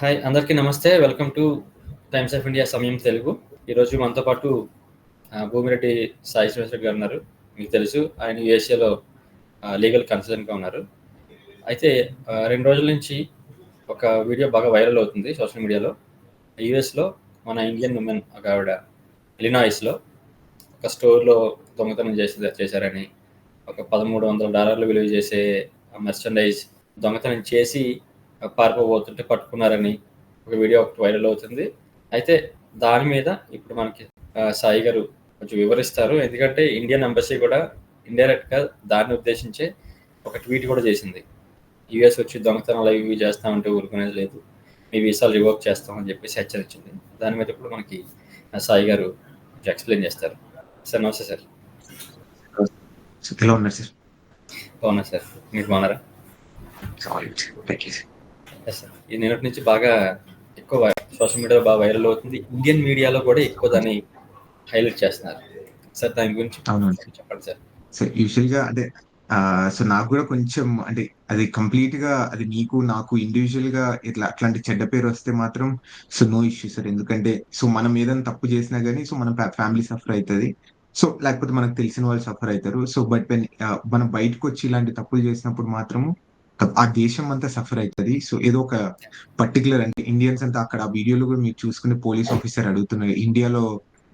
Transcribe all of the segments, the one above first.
Hi అందరికీ నమస్తే. Welcome two times of India సమయం తెలుగు. ఈరోజు మనతో పాటు భూమిరెడ్డి సాయి శ్రీనివాస్ రెడ్డి గారు ఉన్నారు. మీకు తెలుసు ఆయన యూఎస్ఏలో లీగల్ కన్సల్టెంట్గా ఉన్నారు. అయితే 2 రోజుల నుంచి ఒక వీడియో బాగా వైరల్ అవుతుంది సోషల్ మీడియాలో. యూఎస్లో మన ఇండియన్ ఉమెన్ ఒక ఆవిడ ఇలినాయిస్లో ఒక స్టోర్లో దొంగతనం చేశారని, ఒక $1,300 విలువ చేసే మెర్చండైజ్ దొంగతనం చేసి పారిపోబోతుంటే పట్టుకున్నారని ఒక వీడియో ఒకటి వైరల్ అవుతుంది. అయితే దాని మీద ఇప్పుడు మనకి సాయి గారు కొంచెం వివరిస్తారు. ఎందుకంటే ఇండియన్ ఎంబసీ కూడా ఇండైరెక్ట్గా దాన్ని ఉద్దేశించే ఒక ట్వీట్ కూడా చేసింది. యూఎస్ వచ్చి దొంగతనాలు ఇవి చేస్తామంటే ఊరుకునేది లేదు, మీ వీసాలు రివోక్ చేస్తామని చెప్పేసి హెచ్చరించింది. దాని మీద ఇప్పుడు మనకి సాయి గారు ఎక్స్ప్లెయిన్ చేస్తారు. సార్ నమస్తే సార్. ఎలా ఉన్నారు సార్? బాగున్నా సార్, మీరు బాగున్నారా? సార్ ఈ నిన్నటి నుంచి బాగా ఎక్కువ సోషల్ మీడియాలో బాగా వైరల్ అవుతుంది. ఇండియన్ మీడియాలో కూడా ఎక్కువ దాన్ని హైలైట్ చేస్తున్నారు. సార్ దాని గురించి చెప్పండి సార్. సో యూజువల్గా అంటే సో నాకు కూడా కొంచెం అంటే అది కంప్లీట్ గా అది నీకు నాకు ఇండివిజువల్ గా ఇట్లా అట్లాంటి చెడ్డ పేరు వస్తే మాత్రం సో నో ఇష్యూ సార్. ఎందుకంటే సో మనం ఏదైనా తప్పు చేసినా గానీ సో మన ఫ్యామిలీ సఫర్ అవుతుంది. సో లేకపోతే మనకు తెలిసిన వాళ్ళు సఫర్ అవుతారు. సో బట్ మనం బయటకు వచ్చి ఇలాంటి తప్పులు చేసినప్పుడు మాత్రము ఆ దేశం అంతా సఫర్ అవుతుంది. సో ఏదో ఒక పర్టికులర్ అంటే ఇండియన్స్ అంతా అక్కడ ఆ వీడియోలో కూడా మీరు చూసుకునే పోలీస్ ఆఫీసర్ అడుగుతున్నారు, ఇండియాలో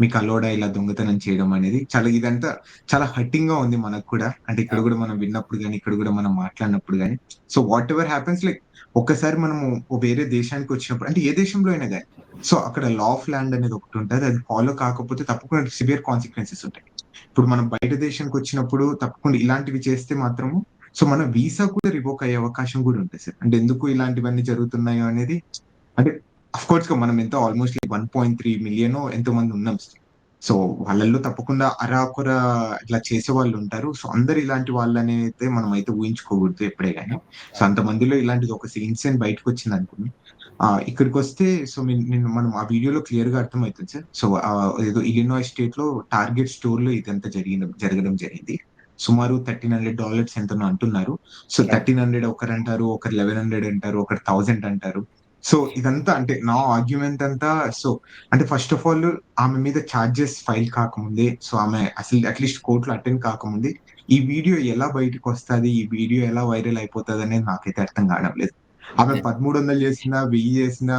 మీకు అలోడా ఇలా దొంగతనం చేయడం అనేది ఇదంతా చాలా హర్టింగ్ గా ఉంది మనకు కూడా. అంటే ఇక్కడ కూడా మనం విన్నప్పుడు కానీ ఇక్కడ కూడా మనం మాట్లాడినప్పుడు కానీ so what ever happens like ఒక్కసారి మనము వేరే దేశానికి వచ్చినప్పుడు అంటే ఏ దేశంలో అయినా కానీ సో అక్కడ లా ఆఫ్ ల్యాండ్ అనేది ఒకటి ఉంటుంది. అది ఫాలో కాకపోతే తప్పకుండా సివియర్ కాన్సిక్వెన్సెస్ ఉంటాయి. ఇప్పుడు మనం బయట దేశానికి వచ్చినప్పుడు తప్పకుండా ఇలాంటివి చేస్తే మాత్రము సో మన వీసా కూడా రివోక్ అయ్యే అవకాశం కూడా ఉంటుంది సార్. అంటే ఎందుకు ఇలాంటివన్నీ జరుగుతున్నాయో అనేది అంటే అఫ్ కోర్స్ గా మనం ఎంతో ఆల్మోస్ట్ 1.3 మిలియన్ ఎంతో మంది ఉన్నాం సార్. సో వాళ్ళల్లో తప్పకుండా అరాకొర ఇట్లా చేసే వాళ్ళు ఉంటారు. సో అందరు ఇలాంటి వాళ్ళని అయితే మనం అయితే ఊహించుకోకూడదు ఎప్పుడే గానీ. సో అంతమందిలో ఇలాంటిది ఒక ఇన్సిడెంట్ బయటకు వచ్చింది అనుకుని ఇక్కడికి వస్తే సో మనం ఆ వీడియోలో క్లియర్ గా అర్థమవుతుంది సార్. సో ఏదో ఇలినాయ్ స్టేట్ లో టార్గెట్ స్టోర్ లో ఇదంతా జరగడం జరిగింది. సుమారు $1,300 ఎంతనో అంటున్నారు. సో 1,300 ఒకరు అంటారు, ఒకరు 1,100 అంటారు, ఒకరు 1,000 అంటారు. సో ఇదంతా అంటే నా ఆర్గ్యుమెంట్ అంతా సో అంటే ఫస్ట్ ఆఫ్ ఆల్ ఆమె మీద ఛార్జెస్ ఫైల్ కాకముందే సో ఆమె అసలు అట్లీస్ట్ కోర్టులో అటెండ్ కాకముందే ఈ వీడియో ఎలా బయటకు వస్తుంది, ఈ వీడియో ఎలా వైరల్ అయిపోతుంది అనేది నాకైతే అర్థం కావడం లేదు. ఆమె 1,300 చేసినా, 1000 చేసినా,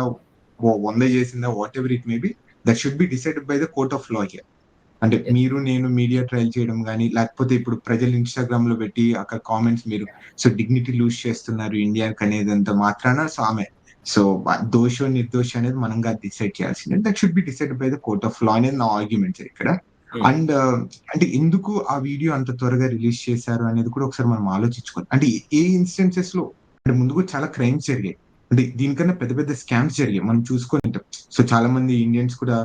100 చేసినా, what ever it may B, that should be decided by the court of law here. అంటే మీరు నేను మీడియా ట్రయల్ చేయడం కానీ లేకపోతే ఇప్పుడు ప్రజలు ఇన్స్టాగ్రామ్ లో పెట్టి అక్కడ కామెంట్స్ మీరు సో డిగ్నిటీ లూజ్ చేస్తున్నారు ఇండియాకి అనేది అంత మాత్రాన సో ఆమె సో దోషో నిర్దోష అనేది మనంగా డిసైడ్ చేయాల్సిందే. That should be decide by the court of law అనేది నా ఆర్గ్యుమెంట్ ఇక్కడ. అండ్ అంటే ఎందుకు ఆ వీడియో అంత త్వరగా రిలీజ్ చేశారు అనేది కూడా ఒకసారి మనం ఆలోచించుకోవాలి. అంటే ఏ ఇన్స్టెన్సెస్ లో అంటే ముందు కూడా చాలా క్రైమ్స్ జరిగాయి, అంటే దీనికన్నా పెద్ద పెద్ద స్కామ్స్ జరిగాయి మనం చూసుకొని ఉంటాం. సో చాలా మంది ఇండియన్స్ కూడా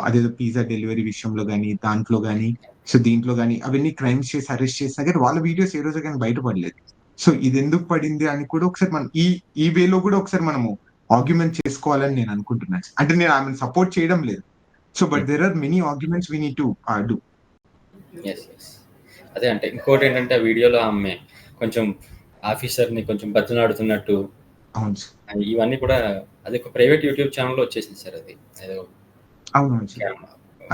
అదేదో పిజ్జా డెలివరీ విషయంలో కానీ దాంట్లో కానీ సో దీంట్లో కానీ అవన్నీ క్రైమ్స్ చేసి అరెస్ట్ చేసినా కానీ వాళ్ళ వీడియోస్ ఏ రోజు కానీ బయటపడలేదు. సో ఇది ఎందుకు పడింది అని కూడా ఒకసారి మనం ఈ వేలో కూడా ఒకసారి మనము ఆర్గ్యుమెంట్ చేసుకోవాలని నేను అనుకుంటున్నాను. అంటే నేను ఆమెను సపోర్ట్ చేయడం లేదు. So but there are many arguments we need to do. అదే అంటే ఇంకోటి ఏంటంటే ఆ వీడియోలో ఆమె కొంచెం ఆఫీసర్ని కొంచెం బతిలాడుతున్నట్టు ఇవన్నీ కూడా అది ఒక ప్రైవేట్ యూట్యూబ్ ఛానల్లో వచ్చేసింది సార్. అది ఏదో అవును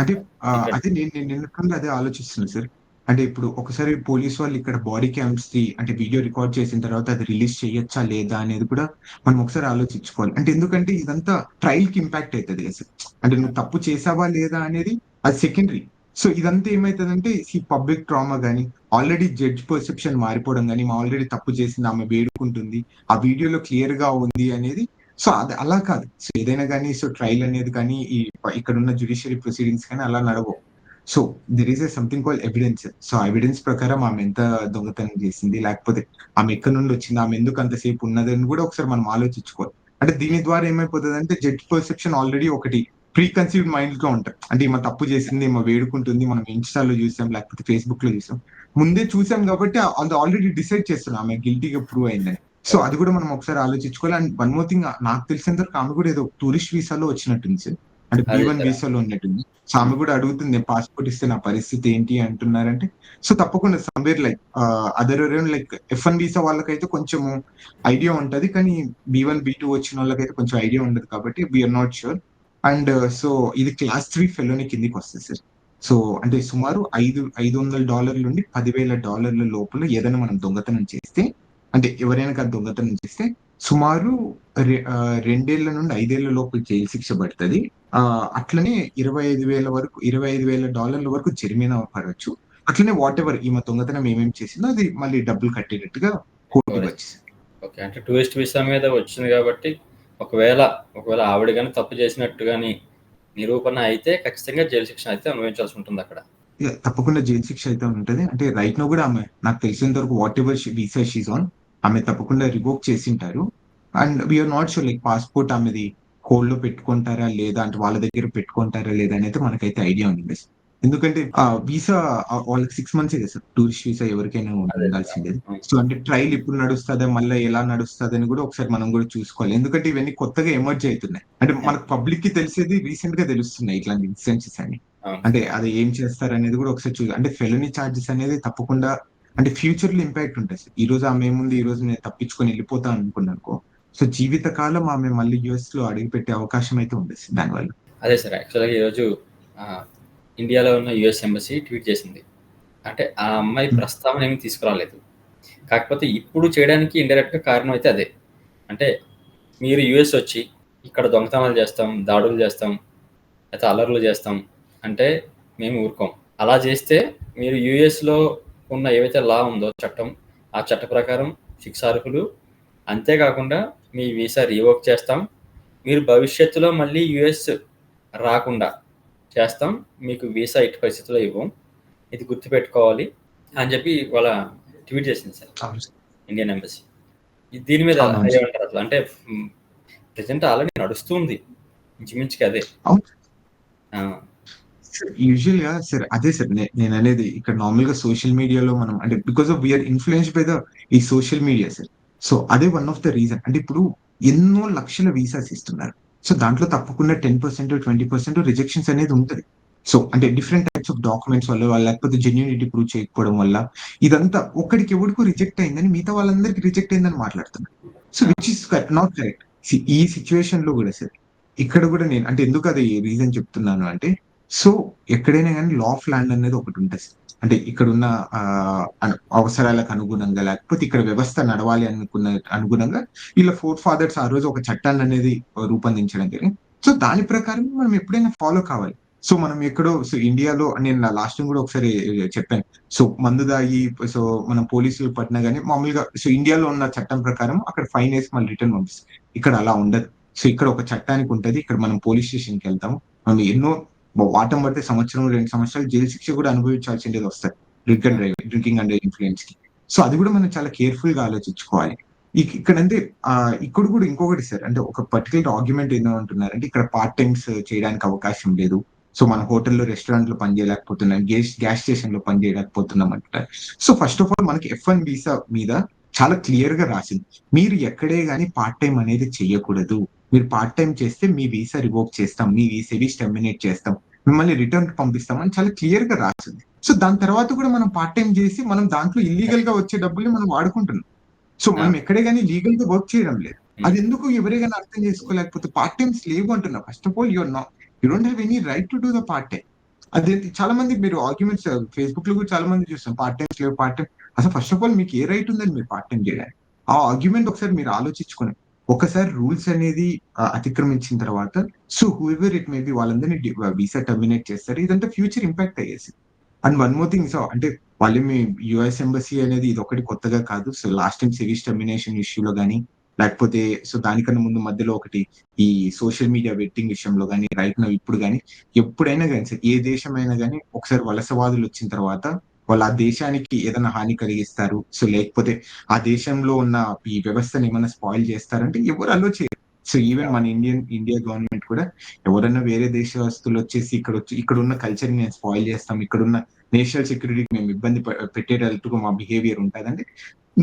అదే నేను అదే ఆలోచిస్తున్నాను సార్. అంటే ఇప్పుడు ఒకసారి పోలీస్ వాళ్ళు ఇక్కడ బాడీ క్యామ్స్ అంటే వీడియో రికార్డ్ చేసిన తర్వాత అది రిలీజ్ చేయొచ్చా లేదా అనేది కూడా మనం ఒకసారి ఆలోచించుకోవాలి. అంటే ఎందుకంటే ఇదంతా ట్రయల్ కి ఇంపాక్ట్ అవుతుంది అసలు. అంటే నువ్వు తప్పు చేసావా లేదా అనేది అది సెకండరీ. సో ఇదంతా ఏమైతుందంటే ఈ పబ్లిక్ ట్రామా కానీ ఆల్రెడీ జడ్జ్ పర్సెప్షన్ మారిపోవడం కానీ ఆల్రెడీ తప్పు చేసింది ఆమె వేడుకుంటుంది ఆ వీడియోలో క్లియర్ గా ఉంది అనేది సో అది అలా కాదు. సో ఏదైనా కానీ సో ట్రయల్ అనేది కానీ ఇక్కడ ఉన్న జ్యుడిషియరీ ప్రొసీడింగ్స్ కానీ అలా నడవవు. So there is something call evidence. So evidence ప్రకారం ఆమె ఎంత దొంగతనం చేసింది, లేకపోతే ఆమె ఎక్కడి నుండి వచ్చింది, ఆమె ఎందుకు అంతసేపు ఉన్నదని కూడా ఒకసారి మనం ఆలోచించుకోవాలి. అంటే దీని ద్వారా ఏమైపోతుంది అంటే జడ్జ్ పర్సెప్షన్ ఆల్రెడీ ఒకటి ప్రీ కన్సీవ్డ్ మైండ్ లో ఉంటారు. అంటే ఈమె తప్పు చేసింది, ఈమె వేడుకుంటుంది, మనం ఇన్స్టాలో చూసాం లేకపోతే ఫేస్బుక్ లో చూసాం, ముందే చూసాం కాబట్టి అది ఆల్రెడీ డిసైడ్ చేస్తున్నాం ఆమె గిల్టీగా ప్రూవ్ అయిందని. సో అది కూడా మనం ఒకసారి ఆలోచించుకోవాలి. అండ్ వన్ మోర్ థింగ్, నాకు తెలిసినంత వరకు ఆమె కూడా ఏదో టూరిస్ట్ వీసాలో వచ్చినట్టుంది సార్. అంటే అదే B1 సార్. వీసాలో ఉన్నట్టుంది. సో ఆమె కూడా అడుగుతుంది, నేను పాస్‌పోర్ట్ ఇస్తే నా పరిస్థితి ఏంటి అంటున్నారంటే, సో తప్పకుండా somewhere like other around like F1 visa వాళ్ళకైతే కొంచెము ఐడియా ఉంటది. కానీ B1, B2 వచ్చినోళ్ళకైతే కొంచెం ఐడియా ఉండదు కాబట్టి we are not sure. And so ఇది క్లాస్ 3 ఫెలోని కిందకొస్తది సార్. సో అంటే సుమారు $500 నుండి $10,000 లోపల ఏదైనా మనం దొంగతనం చేస్తే, అంటే ఎవరైనా కానీ దొంగతనం చేస్తే సుమారు 2 ఏళ్ల నుండి 5 ఏళ్ల లోపు జైలు శిక్ష పడతది. అట్లనే 25,000 వరకు $25,000 వరకు జరిమానా పడొచ్చు. అట్లనే వాటెవర్ ఈమె దొంగతనం ఏమేమి చేసిందో అది మళ్ళీ డబ్బులు కట్టేటట్టుగా కోర్టుకొచ్చేసింది. ఓకే. అంటే టూరిస్ట్ వీసా మీద వచ్చింది కాబట్టి ఒకవేళ ఆవిడ గాని తప్పు చేసినట్టు గాని నిరూపణ అయితే ఖచ్చితంగా జైలు శిక్ష అయితే అనుభవించాల్సి ఉంటుంది అక్కడ. తప్పకుండా జైలు శిక్ష అయితే ఉంటది. అంటే రైట్ నౌ కూడా ఆమె నాకు తెలిసినంత వరకు వాటెవర్ వీసా షీస్ ఆన్ ఆమె తప్పకుండా రివోక్ చేసింటారు. And we are not sure like passport ఆమెది హోల్డ్ లో పెట్టుకుంటారా లేదా, అంటే వాళ్ళ దగ్గర పెట్టుకుంటారా లేదా అనేది మనకైతే ఐడియా ఉంది. ఎందుకంటే వీసా వాళ్ళకి 6 మంత్సే కదా సార్ టూరిస్ట్ వీసా ఎవరికైనా అదే సార్. ఉండాల్సిందేది. అవును. సో అంటే ట్రయల్ ఇప్పుడు నడుస్తదా, మళ్ళీ ఎలా నడుస్తదని కూడా ఒకసారి మనం కూడా చూసుకోవాలి. ఎందుకంటే ఇవన్నీ కొత్తగా ఎమర్జ్ అవుతున్నాయి. అంటే మనకు పబ్లిక్ కి తెలిసేది రీసెంట్ గా తెలుస్తున్నాయి ఇట్లాంటి ఇన్సిడెంట్స్ అని. అవును. అంటే అది ఏం చేస్తారనేది కూడా ఒకసారి అంటే ఫెలోనీ చార్జెస్ అనేది తప్పకుండా అంటే ఫ్యూచర్ లో ఇంపాక్ట్ ఉంటుంది సార్. ఈ రోజు ఆమె ఏముంది, ఈ రోజు నేను తప్పించుకొని వెళ్ళిపోతాను అనుకున్నానుకో, సో జీవితకాలం ఆమె మళ్ళీ యుఎస్ లో అడుగుపెట్టే అవకాశం అయితే ఉంది సార్ దానివల్ల. అదే సార్. యాక్చువల్‌గా ఈరోజు ఇండియాలో ఉన్న యుఎస్ ఎంబసీ ట్వీట్ చేసింది. అంటే ఆ అమ్మాయి ప్రస్తావన ఏమీ తీసుకురాలేదు. కాకపోతే ఇప్పుడు చేయడానికి ఇండైరెక్ట్‌గా కారణం అయితే అదే. అంటే మీరు యుఎస్ వచ్చి ఇక్కడ దొంగతనాలు చేస్తాం, దాడులు చేస్తాం, లేకపోతే అల్లర్లు చేస్తాం అంటే మేము ఊరుకోం. అలా చేస్తే మీరు యుఎస్‌లో ఉన్న ఏవైతే లా ఉందో చట్టం, ఆ చట్ట ప్రకారం శిక్షార్హులు. అంతేకాకుండా మీ వీసా రివోక్ చేస్తాం. మీరు భవిష్యత్తులో మళ్ళీ యుఎస్ రాకుండా చేస్తాం. మీకు వీసా ఎట్టి పరిస్థితుల్లో ఇవ్వం. ఇది గుర్తుపెట్టుకోవాలి అని చెప్పి వాళ్ళ ట్వీట్ చేసింది సార్ ఇండియన్ ఎంబసీ. దీని మీద ఏమంటారు అసలు? అంటే ప్రెజెంట్ ఆల్రెడీ నడుస్తుంది ఇంచుమించుకి అదే. యూజువల్ గా సార్ అదే సార్ నేను అనేది ఇక్కడ నార్మల్ గా సోషల్ మీడియాలో మనం అంటే because of we're influenced by the ఈ సోషల్ మీడియా సార్. సో అదే వన్ ఆఫ్ ద రీజన్. అంటే ఇప్పుడు ఎన్నో లక్షల వీసాస్ ఇస్తున్నారు. సో దాంట్లో తప్పకుండా 10%, 20% రిజెక్షన్స్ అనేది ఉంటుంది. సో అంటే డిఫరెంట్ టైప్స్ ఆఫ్ డాక్యుమెంట్స్ వల్ల లేకపోతే జెన్యూనిటీ ప్రూవ్ చేయకపోవడం వల్ల ఇదంతా ఒకరికి ఎవరికో రిజెక్ట్ అయిందని మిగతా వాళ్ళందరికీ రిజెక్ట్ అయిందని మాట్లాడుతున్నారు. So which is not correct. ఈ సిచ్యువేషన్ లో కూడా సార్ ఇక్కడ కూడా నేను అంటే ఎందుకు అది రీజన్ చెప్తున్నాను అంటే, సో ఎక్కడైనా కానీ లా ఆఫ్ ల్యాండ్ అనేది ఒకటి ఉంటుంది. అంటే ఇక్కడున్న అవసరాలకు అనుగుణంగా లేకపోతే ఇక్కడ వ్యవస్థ నడవాలి అనుకున్న అనుగుణంగా వీళ్ళ ఫోర్ ఫాదర్స్ ఆ రోజు ఒక చట్టాన్ని అనేది రూపొందించడం జరిగింది. సో దాని ప్రకారం మనం ఎప్పుడైనా ఫాలో కావాలి. సో మనం ఎక్కడో సో ఇండియాలో నేను నా లాస్ట్ టైం కూడా ఒకసారి చెప్పాను. సో మందు దాగి సో మనం పోలీసులు పట్టినా గానీ మామూలుగా సో ఇండియాలో ఉన్న చట్టం ప్రకారం అక్కడ ఫైన్ వేసి మళ్ళీ రిటర్న్ పంపిస్తారు. ఇక్కడ అలా ఉండదు. సో ఇక్కడ ఒక చట్టానికి ఉంటది. ఇక్కడ మనం పోలీస్ స్టేషన్కి వెళ్తాము. మనం ఎన్నో వాటం పడితే సంవత్సరం 2 సంవత్సరాలు జైలు శిక్ష కూడా అనుభవించాల్సిందేది వస్తుంది డ్రింకింగ్ అండర్ ఇన్ఫ్లుయెన్స్ కి. సో అది కూడా మనం చాలా కేర్ఫుల్ గా ఆలోచించుకోవాలి. ఇక్కడంటే ఇక్కడ కూడా ఇంకొకటి సార్, అంటే ఒక పర్టికులర్ ఆర్గ్యుమెంట్ ఏమంటున్నారంటే ఇక్కడ పార్ట్ టైమ్స్ చేయడానికి అవకాశం లేదు. సో మన హోటల్లో రెస్టారెంట్ లో పని చేయలేకపోతున్నాం, గ్యాస్ స్టేషన్ లో పని చేయలేకపోతున్నాం అంటారు. సో ఫస్ట్ ఆఫ్ ఆల్ మనకి F1 వీసా మీద చాలా క్లియర్ గా రాసింది, మీరు ఎక్కడే గానీ పార్ట్ టైం అనేది చెయ్యకూడదు. మీరు పార్ట్ టైం చేస్తే మీ వీసా రివోక్ చేస్తాం, మీ వీసా టెర్మినేట్ చేస్తాం, మిమ్మల్ని రిటర్న్ పంపిస్తాం అని చాలా క్లియర్ గా రాసింది. సో దాని తర్వాత కూడా మనం పార్ట్ టైం చేసి మనం దాంట్లో ఇల్లీగల్ గా వచ్చే డబ్బుల్ని మనం వాడుకుంటున్నాం. సో మనం ఎక్కడే గానీ లీగల్ గా వర్క్ చేయడం లేదు. అది ఎందుకు ఎవరైనా అర్థం చేసుకోలేకపోతే పార్ట్ టైమ్స్ లేవు అంటున్నా. First of all you don't have any right to do the part time. అదే చాలా మంది మీరు ఆర్గ్యుమెంట్స్ ఫేస్బుక్ లో కూడా చాలా మంది చూస్తాం, పార్ట్ టైమ్స్ లేవు పార్ట్ టైం. అసలు ఫస్ట్ ఆఫ్ ఆల్ మీకు ఏ రైట్ ఉందని మీరు పార్ట్ టైం చేయడానికి? ఆ ఆర్గ్యుమెంట్ ఒకసారి మీరు ఆలోచించుకోండి. ఒకసారి రూల్స్ అనేది అతిక్రమించిన తర్వాత so whoever it may be వాళ్ళందరినీ వీసా టర్మినేట్ చేస్తారు. ఇదంతా ఫ్యూచర్ ఇంపాక్ట్ అయ్యేసి. And one more thing, so అంటే వాళ్ళు మీ యుఎస్ ఎంబసీ అనేది ఇది ఒకటి కొత్తగా కాదు. So last time series termination ఇష్యూలో కానీ లేకపోతే సో దానికన్నా ముందు మధ్యలో ఒకటి ఈ సోషల్ మీడియా వెట్టింగ్ విషయంలో కానీ రైట్ నౌ ఇప్పుడు కానీ ఎప్పుడైనా కానీ సార్ ఏ దేశమైనా కానీ ఒకసారి వలసవాదులు వచ్చిన తర్వాత వాళ్ళు ఆ దేశానికి ఏదైనా హాని కలిగిస్తారు, సో లేకపోతే ఆ దేశంలో ఉన్న ఈ వ్యవస్థను ఏమైనా స్పాయిల్ చేస్తారంటే ఎవరు అలో చేయరు. సో ఈవెన్ మన ఇండియా గవర్నమెంట్ కూడా ఎవరైనా వేరే దేశస్తులు వచ్చేసి ఇక్కడ ఉన్న కల్చర్ ని మేము స్పాయిల్ చేస్తాం, ఇక్కడున్న నేషనల్ సెక్యూరిటీకి మేము ఇబ్బంది పెట్టేటట్టుగా మా బిహేవియర్ ఉంటుందంటే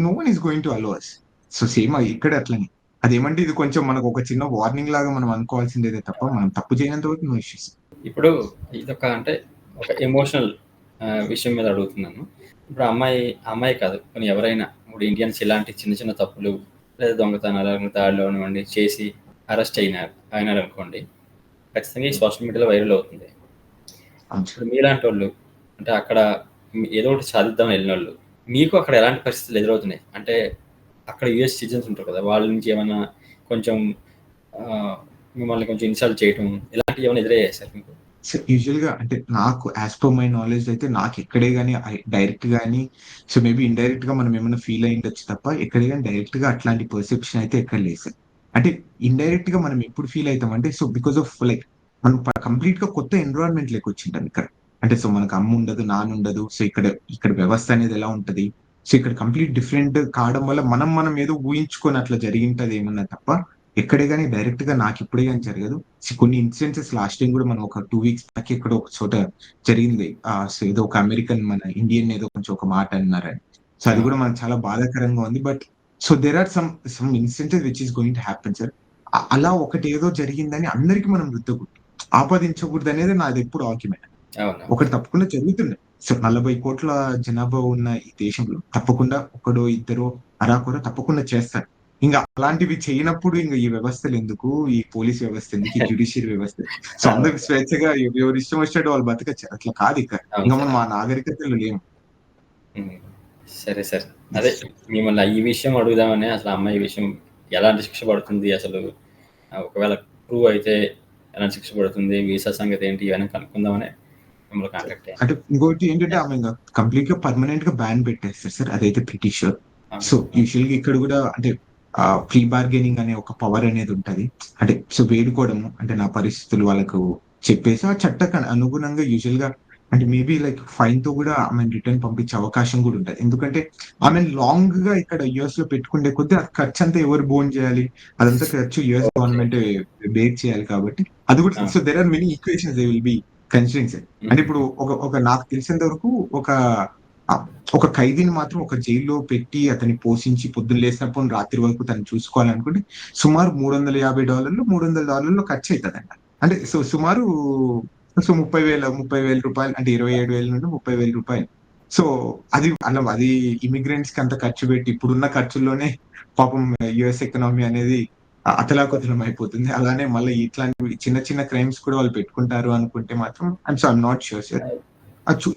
no one is going to allow us. So same ఇక్కడ అట్లనే అదేమంటే ఇది కొంచెం మనకు ఒక చిన్న వార్నింగ్ లాగా మనం అనుకోవాల్సిందేదే తప్ప మనం తప్పు చేయనంత వరకు నో ఇష్యూస్. ఇప్పుడు ఇదొక అంటే ఒక ఎమోషనల్ విషయం మీద అడుగుతున్నాను. ఇప్పుడు అమ్మాయి కాదు కానీ ఎవరైనా ఇప్పుడు ఇండియన్స్ ఇలాంటి చిన్న చిన్న తప్పులు లేదా దొంగతనాలు లేకపోతే దాడులు అవనివ్వండి చేసి అరెస్ట్ అయినారనుకోండి, ఖచ్చితంగా ఈ సోషల్ మీడియాలో వైరల్ అవుతుంది. అవును సార్. ఇప్పుడు మీలాంటి వాళ్ళు అంటే అక్కడ ఏదో ఒకటి సాధిద్దామని వెళ్ళినోళ్ళు మీకు అక్కడ ఎలాంటి పరిస్థితులు ఎదురవుతున్నాయి? అంటే అక్కడ యూఎస్ సిటిజన్స్ ఉంటారు కదా, వాళ్ళ నుంచి ఏమైనా కొంచెం ఆ, మిమ్మల్ని కొంచెం ఇన్సల్ట్ చేయటం ఇలాంటివి ఏమైనా ఎదురయ్యాయి సార్ మీకు? సో యూజువల్ గా అంటే నాకు యాజ్ పర్ మై నాలెడ్జ్ అయితే నాకు ఎక్కడే గానీ డైరెక్ట్ గానీ సో మేబీ ఇండైరెక్ట్ గా మనం ఏమైనా ఫీల్ అయి ఉండొచ్చు తప్ప ఎక్కడే గానీ డైరెక్ట్ గా అట్లాంటి పర్సెప్షన్ అయితే ఎక్కడ లేదు సార్. అంటే ఇండైరెక్ట్ గా మనం ఎప్పుడు ఫీల్ అవుతాం అంటే సో బికాస్ ఆఫ్ లైక్ మనం కంప్లీట్ గా కొత్త ఎన్విరాన్మెంట్ లేక వచ్చింటాం ఇక్కడ. అంటే సో మనకు అమ్మ ఉండదు, నాన్న ఉండదు. సో ఇక్కడ వ్యవస్థ అనేది ఎలా ఉంటది, సో ఇక్కడ కంప్లీట్ డిఫరెంట్ కావడం వల్ల మనం ఏదో ఊహించుకొని అట్లా జరిగింటది ఏమన్నా తప్ప ఎక్కడే గానీ డైరెక్ట్ గా నాకు ఇప్పుడే గానీ జరగదు. కొన్ని ఇన్సిడెన్సెస్ లాస్ట్ టైం కూడా మనం ఒక 2 weeks బ్యాక్ ఎక్కడో ఒక చోట జరిగింది. సో ఏదో ఒక అమెరికన్ మన ఇండియన్ ఏదో కొంచెం ఒక మాట అన్నారని. సో అది కూడా మనకు చాలా బాధాకరంగా ఉంది. But so there are some incidents which is going to happen sir. అలా ఒకటి ఏదో జరిగిందని అందరికి మనం రుద్దకూడదు, ఆపాదించకూడదు అనేది నాది ఎప్పుడు ఆర్గ్యుమెంట్. అవును. ఒకటి తప్పకుండా జరుగుతుంది. సో 40 కోట్ల జనాభా ఉన్న ఈ దేశంలో తప్పకుండా ఒకడో ఇద్దరో అరాకొర తప్పకుండా చేస్తారు. ఇంకా అలాంటివి చేయనప్పుడు ఇంకా ఈ వ్యవస్థలు ఎందుకు, ఈ పోలీస్ వ్యవస్థ ఎందుకు, ఈ జ్యుడిషియరీ వ్యవస్థ. సో అవును. అందరికి స్వేచ్ఛగా ఎవరి ఇష్టం వచ్చినట్టు వాళ్ళు బతకచ్చు. అట్లా కాదు ఇక్కడ. అవును ఇంకా సార్. మనం ఆ నాగరికతలో లేము. ఉమ్. సరే సార్. అదే మిమ్మల్ని ఈ విషయం అడుగుదామని, అసలు ఆ అమ్మాయి విషయం ఎలాంటి శిక్ష పడుతుంది అసలు, ఒకవేళ ప్రూవ్ అయితే ఎలాంటి శిక్ష పడుతుంది, వీసా సంగతి ఏంటి ఇవన్నీ కనుక్కుందామని మిమ్మల్ని కాంటాక్ట్ అయ్యాను. అంటే ఇంకోటి ఏంటంటే ఆమె ఇంకా కంప్లీట్ గా పర్మనెంట్ గా బ్యాన్ పెట్టేస్తారు సార్, అదైతే ప్రిటీ షూర్. సో యూజువల్ గా ఇక్కడ కూడా అంటే ప్రీ బార్గెనింగ్ అనే ఒక పవర్ అనేది ఉంటది. అంటే సో వేడుకోవడము అంటే నా పరిస్థితులు వాళ్ళకు చెప్పేసి ఆ చట్టకు అనుగుణంగా యూజువల్ గా అంటే మేబీ లైక్ ఫైన్ తో కూడా ఆమె రిటర్న్ పంపించే అవకాశం కూడా ఉంటది. ఎందుకంటే ఆమె లాంగ్ గా ఇక్కడ యుఎస్ లో పెట్టుకుంటే కొద్దీ ఆ ఖర్చు అంతా ఎవరు బోన్ చేయాలి, అదంతా ఖర్చు యుఎస్ గవర్నమెంట్ బేర్ చేయాలి కాబట్టి అది కూడా. So there are many equations they will be considering sir. అంటే ఇప్పుడు ఒక నాకు తెలిసినంత వరకు ఒక ఖైదీని మాత్రం ఒక జైల్లో పెట్టి అతన్ని పోషించి పొద్దున్న లేసినప్పుడు రాత్రి వరకు తను చూసుకోవాలనుకుంటే సుమారు $350 $300 ఖర్చు అవుతుందంట. అంటే సో సుమారు సో 30,000 రూపాయలు అంటే 27,000 నుండి 30,000 రూపాయలు. సో అది ఇమిగ్రెంట్స్ కి అంత ఖర్చు పెట్టి ఇప్పుడున్న ఖర్చుల్లోనే పాపం యుఎస్ ఎకనామీ అనేది అతలాకుతలం అయిపోతుంది. అలానే మళ్ళీ ఇట్లాంటి చిన్న చిన్న క్రైమ్స్ కూడా వాళ్ళు పెట్టుకుంటారు అనుకుంటే మాత్రం ఐఎమ్ నాట్ షూర్ సార్.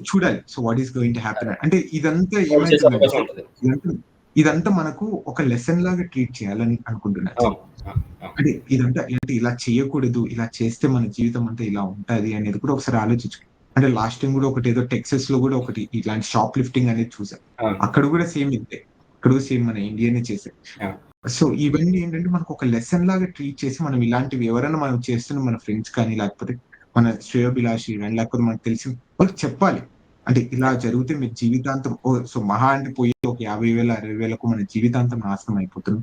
చూడాలి. So what is going to happen అంటే ఇదంతా చేసే ఏమైతుందంటే అవకాశం సార్, ఉంటుంది. ఇదంతా మనకు ఒక లెసన్ లాగా ట్రీట్ చేయాలని అనుకుంటున్నాను సార్. అంటే ఇదంతా అంటే ఇలా చేయకూడదు, ఇలా చేస్తే మన జీవితం అంతా ఇలా ఉంటది అనేది కూడా ఒకసారి ఆలోచించు. అంటే లాస్ట్ టైం కూడా ఒకటి ఏదో టెక్సస్ లో కూడా ఒకటి ఇట్లాంటి షాప్ లిఫ్టింగ్ అనేది చూసాం. అక్కడ కూడా సేమ్ ఇంతే, అక్కడ కూడా సేమ్ మన ఇండియానే చేశారు. సో ఇవన్నీ ఏంటంటే మనకు ఒక లెసన్ లాగా ట్రీట్ చేసి మనం ఇలాంటివి ఎవరైనా మనం చేస్తున్న మన ఫ్రెండ్స్ కానీ లేకపోతే మన శ్రేయోభిలాషి కానీ లేకపోతే మనకు తెలిసిన వాళ్ళకి చెప్పాలి. అంటే ఇలా జరిగితే మీరు జీవితాంతం సో మహా అంటే పోయి ఒక 50,000 60,000కు మన జీవితాంతం నాశనం అయిపోతుంది.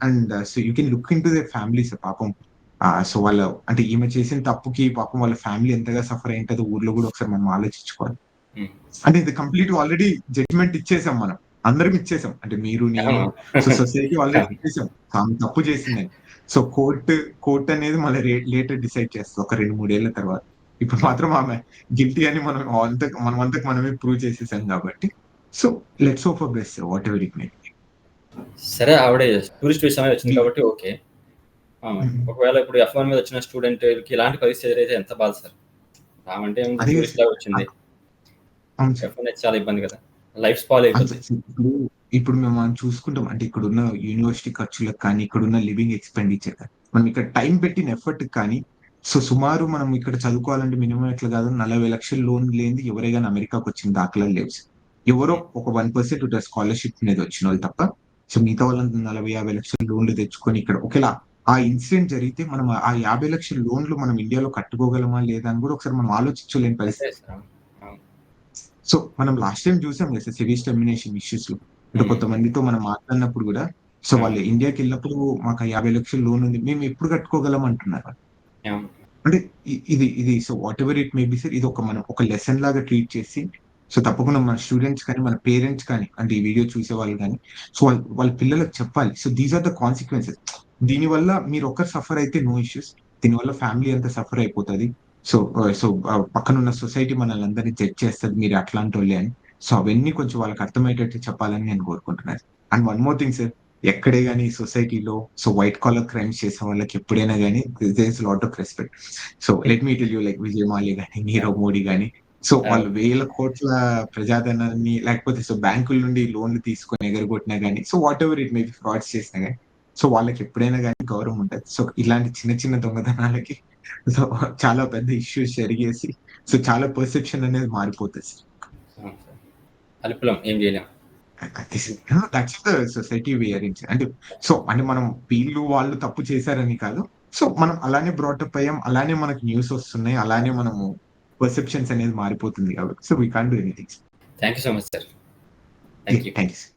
And so you can look in to the families పాపం. సో వాళ్ళ అంటే ఈమె చేసిన తప్పుకి పాపం వాళ్ళ ఫ్యామిలీ ఎంతగా సఫర్ అయింటదో ఊర్లో కూడా ఒకసారి మనం ఆలోచించుకోవాలి. అంటే ఇది కంప్లీట్ ఆల్రెడీ జడ్జ్మెంట్ ఇచ్చేసాం, మనం అందరం ఇచ్చేసాం. అంటే మీరు నేను సో సొసైటీ ఆల్రెడీ ఇచ్చేసాం ఆమె తప్పు చేసిందని. సో కోర్ట్ అనేది మళ్ళీ లేటర్ డిసైడ్ చేస్తుంది ఒక 2-3 ఏళ్ల తర్వాత. ఇప్పుడు మాత్రం ఆమె గిల్టీ అని మనమంతకు మనమే ప్రూవ్ చేసేసాం కాబట్టి so let's hope for best what ever it may. సరే, ఆవిడ టూరిస్ట్ వీసా మీద వచ్చింది కాబట్టి ఓకే. ఒకవేళ ఇప్పుడు F1 మీద వచ్చిన స్టూడెంట్ కి ఇలాంటి పరిస్థితి ఎదురైతే ఎంత బాధ సార్? రామంటే టూరిస్ట్ లాగా వచ్చింది, F1 అయితే చాలా ఇబ్బంది కదా, లైఫ్ స్పాయిల్ అయిపోతుంది. ఇప్పుడు మనం చూసుకుంటాం అంటే ఇక్కడున్న యూనివర్సిటీ ఖర్చులకు కానీ ఇక్కడున్న లివింగ్ ఎక్స్పెండిచర్ కానీ మనం ఇక్కడ టైం పెట్టిన ఎఫర్ట్ కానీ సో సుమారు మనం ఇక్కడ చదువుకోవాలంటే మినిమం ఎట్లా కాదు 40 లక్షల లోన్ లేని ఎవరైనా అమెరికాకు వచ్చిన దాఖలాలు లేవు. ఎవరో ఒక 1% స్కాలర్షిప్ మీద వచ్చిన వాళ్ళు తప్ప సో మిగతా వాళ్ళంతా 40-50 లక్షల లోన్లు తెచ్చుకొని ఇక్కడ ఒకేలా ఆ ఇన్సిడెంట్ జరిగితే మనం ఆ 50 లక్షల లోన్లు మనం ఇండియాలో కట్టుకోగలమా లేదా అని కూడా ఒకసారి మనం ఆలోచించలేని పరిస్థితి. సో మనం లాస్ట్ టైం చూసాం కదా సిరీస్ టెర్మినేషన్ ఇష్యూస్ లో అంటే కొంతమందితో మనం మాట్లాడినప్పుడు కూడా సో వాళ్ళు ఇండియాకి వెళ్ళినప్పుడు మాకు 50 లక్షల లోన్ ఉంది మేము ఎప్పుడు కట్టుకోగలం అంటున్నారు. అంటే ఇది so what ever it may B sir, ఇది మనం ఒక లెసన్ లాగా ట్రీట్ చేసి సో తప్పకుండా మన స్టూడెంట్స్ కానీ, మన పేరెంట్స్ కానీ, అంటే ఈ వీడియో చూసే వాళ్ళు కానీ, సో వాళ్ళ పిల్లలకు చెప్పాలి. So these are the consequences. దీనివల్ల మీరు ఒక్కరు సఫర్ అయితే నో ఇష్యూస్. దీనివల్ల ఫ్యామిలీ అంతా సఫర్ అయిపోతది. పక్కనున్న సొసైటీ మనల్ని అందరిని జడ్జ్ చేస్తది. మీరు అట్లాంటోళ్ళే అని. సో అవన్నీ కొంచెం వాళ్ళకి అర్థమయ్యేటట్టు చెప్పాలని నేను కోరుకుంటున్నాను. And one more thing sir, ఎక్కడే గాని సొసైటీలో వైట్ కాలర్ క్రైమ్స్ చేసే వాళ్ళకి ఎప్పుడైనా గాని there is lot of respect. So let me tell you like Vijay Mallya గాని, నీరవ్ మోడీ గాని, వాళ్ళు వేల కోట్ల ప్రజాధనాన్ని లేకపోతే బ్యాంకుల నుండి లోన్లు తీసుకొని ఎగరగొట్టినా గానీ, what ever it may B frauds చేసినా గానీ, వాళ్ళకి ఎప్పుడైనా గానీ గౌరవం ఉంటది. ఇలాంటి చిన్న చిన్న దొంగతనాలకి సో చాలా పెద్ద ఇష్యూస్ జరిగేసి చాలా పర్సెప్షన్ అనేది మారిపోతది సార్. అవును సార్. అలుపులం ఏం చేయలేం. That's the society we are in. అంటే మనం వీళ్ళు వాళ్ళు తప్పు చేశారని కాదు. మనం అలానే బ్రాటప్ అయ్యాం. అలానే మనకు న్యూస్ వస్తున్నాయి. అలానే మనము పర్సెప్షన్స్ అనేది మారిపోతుంది కాబట్టి we can't do anything. Thank you so much sir. Thank you. Thank you sir.